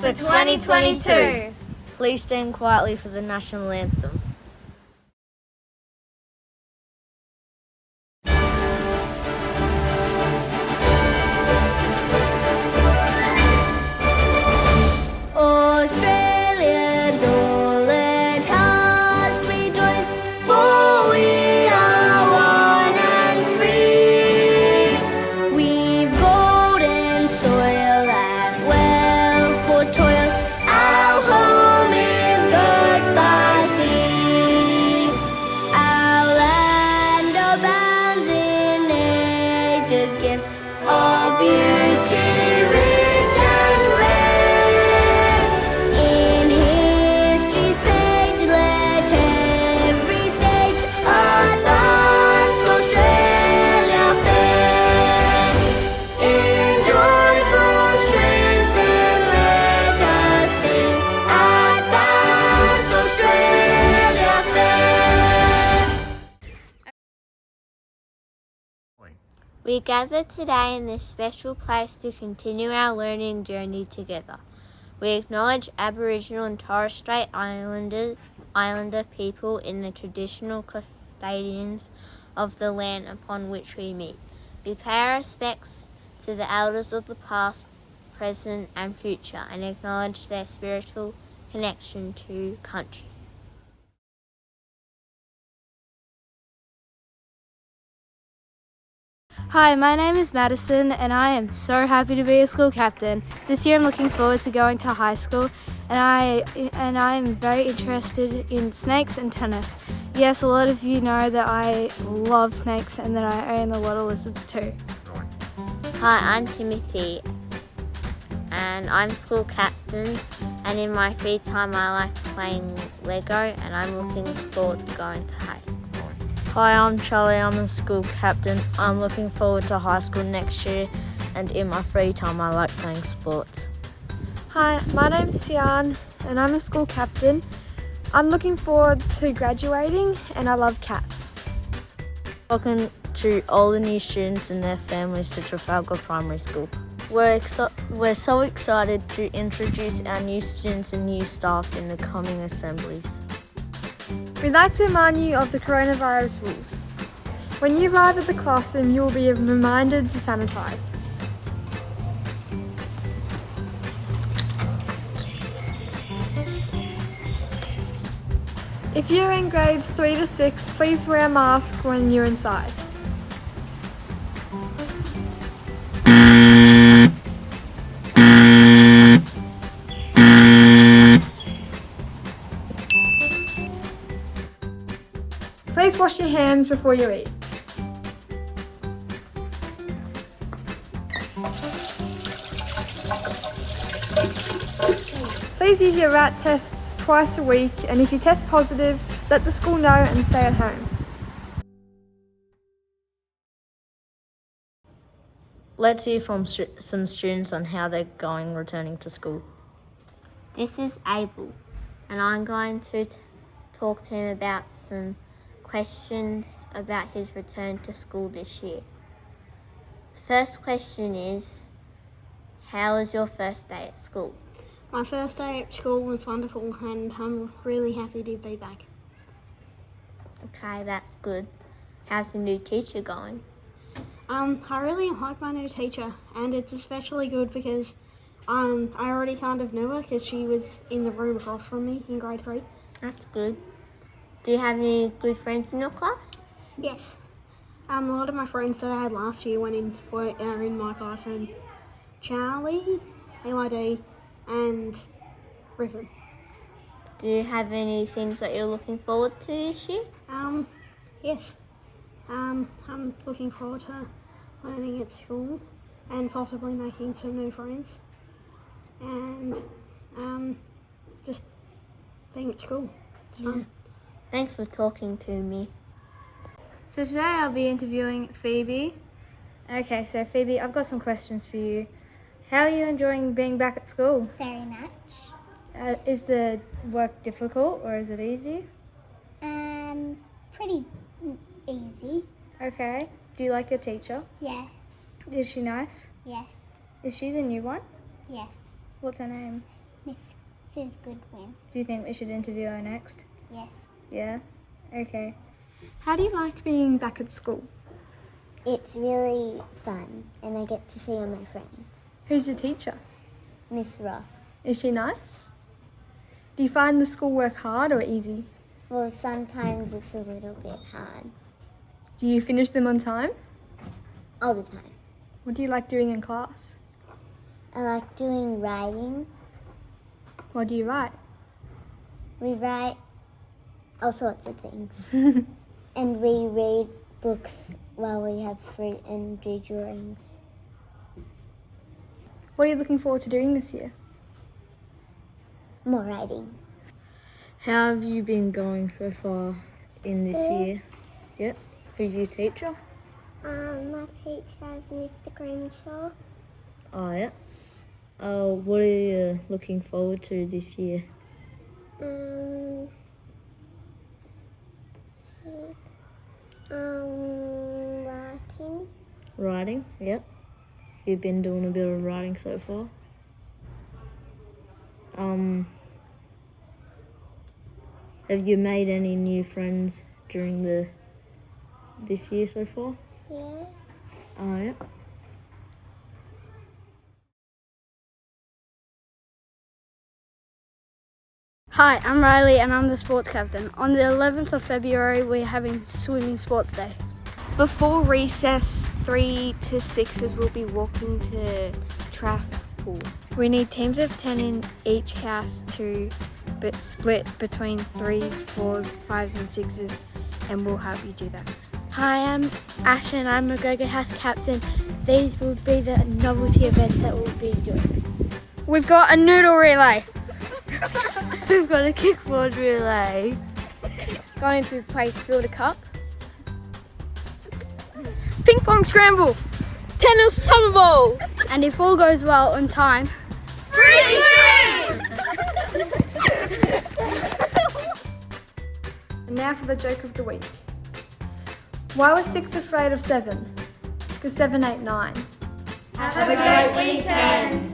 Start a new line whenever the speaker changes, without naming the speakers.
for 2022.
Please stand quietly for the national anthem.
Australians all let us rejoice, for we are one and free. We've golden soil and wealth for toil. Our home is good by sea. Our land abounds in nature's gifts of beauty, rich and rare. In history's page, let every stage advance Australia fair. In joyful strains, then let us sing, advance Australia fair.
We gather today in this special place to continue our learning journey together. We acknowledge Aboriginal and Torres Strait Islander people in the traditional custodians of the land upon which we meet. We pay our respects to the elders of the past, present and future, and acknowledge their spiritual connection to country.
Hi, my name is Madison and I am so happy to be a school captain. This year I'm looking forward to going to high school and I am very interested in snakes and tennis. Yes, a lot of you know that I love snakes and that I own a lot of lizards too.
Hi, I'm Timothy and I'm school captain, and in my free time I like playing Lego and I'm looking forward to going to high school. Hi, I'm Charlie, I'm a school captain. I'm looking forward to high school next year, and in my free time I like playing sports.
Hi, my name's Sian and I'm a school captain. I'm looking forward to graduating and I love cats.
Welcome to all the new students and their families to Trafalgar Primary School. We're so excited to introduce our new students and new staffs in the coming assemblies.
We'd like to remind you of the coronavirus rules. When you arrive at the classroom, you will be reminded to sanitize. If you're in grades 3 to 6, please wear a mask when you're inside. Please wash your hands before you eat. Please use your RAT tests twice a week, and if you test positive, let the school know and stay at home.
Let's hear from some students on how they're going returning to school. This is Abel, and I'm going to talk to him about some questions about his return to school this year. First question is, how was your first day at school?
My first day at school was wonderful and I'm really happy to be back.
Okay, that's good. How's the new teacher going?
I really like my new teacher, and it's especially good because I already kind of knew her because she was in the room across from me in grade 3.
That's good. Do you have any good friends in your class?
Yes. A lot of my friends that I had last year were in my classroom. Charlie, LID, and Griffin.
Do you have any things that you're looking forward to this year?
Yes. I'm looking forward to learning at school and possibly making some new friends. And just being at school. It's fun.
Thanks for talking to me.
So today I'll be interviewing Phoebe. Okay, so Phoebe, I've got some questions for you. How are you enjoying being back at school?
Very much.
Is the work difficult or is it easy?
Pretty easy.
Okay. Do you like your teacher?
Yeah.
Is she nice?
Yes.
Is she the new one?
Yes.
What's her name?
Mrs. Goodwin.
Do you think we should interview her next?
Yes.
Yeah? Okay.
How do you like being back at school?
It's really fun and I get to see all my friends.
Who's your teacher?
Miss Roth.
Is she nice? Do you find the schoolwork hard or easy?
Well, sometimes it's a little bit hard.
Do you finish them on time?
All the time.
What do you like doing in class?
I like doing writing.
What do you write?
We write all sorts of things. And we read books while we have fruit and do drawings.
What are you looking forward to doing this year?
More writing.
How have you been going so far in this year? Yep. Who's your teacher?
My teacher is Mr. Crenshaw.
Oh, yeah. What are you looking forward to this year?
Writing.
Writing, yep. You've been doing a bit of writing so far. Have you made any new friends during this year so far?
Yeah.
Oh, yeah.
Hi, I'm Riley and I'm the sports captain. On the 11th of February, we're having swimming sports day.
Before recess, 3 to 6s will be walking to Traff Pool.
We need teams of 10 in each house to split between 3s, 4s, 5s and 6s, and we'll help you do that. Hi, I'm Ash and I'm McGregor House captain. These will be the novelty events that we'll be doing. We've got a noodle relay. We've got a kickboard relay. Going to play Field a Cup. Ping pong scramble. Tennis tumble ball. And if all goes well on time,
Free swim!
And now for the joke of the week. Why was 6 afraid of 7? Because 7 ate 9.
Have a great weekend!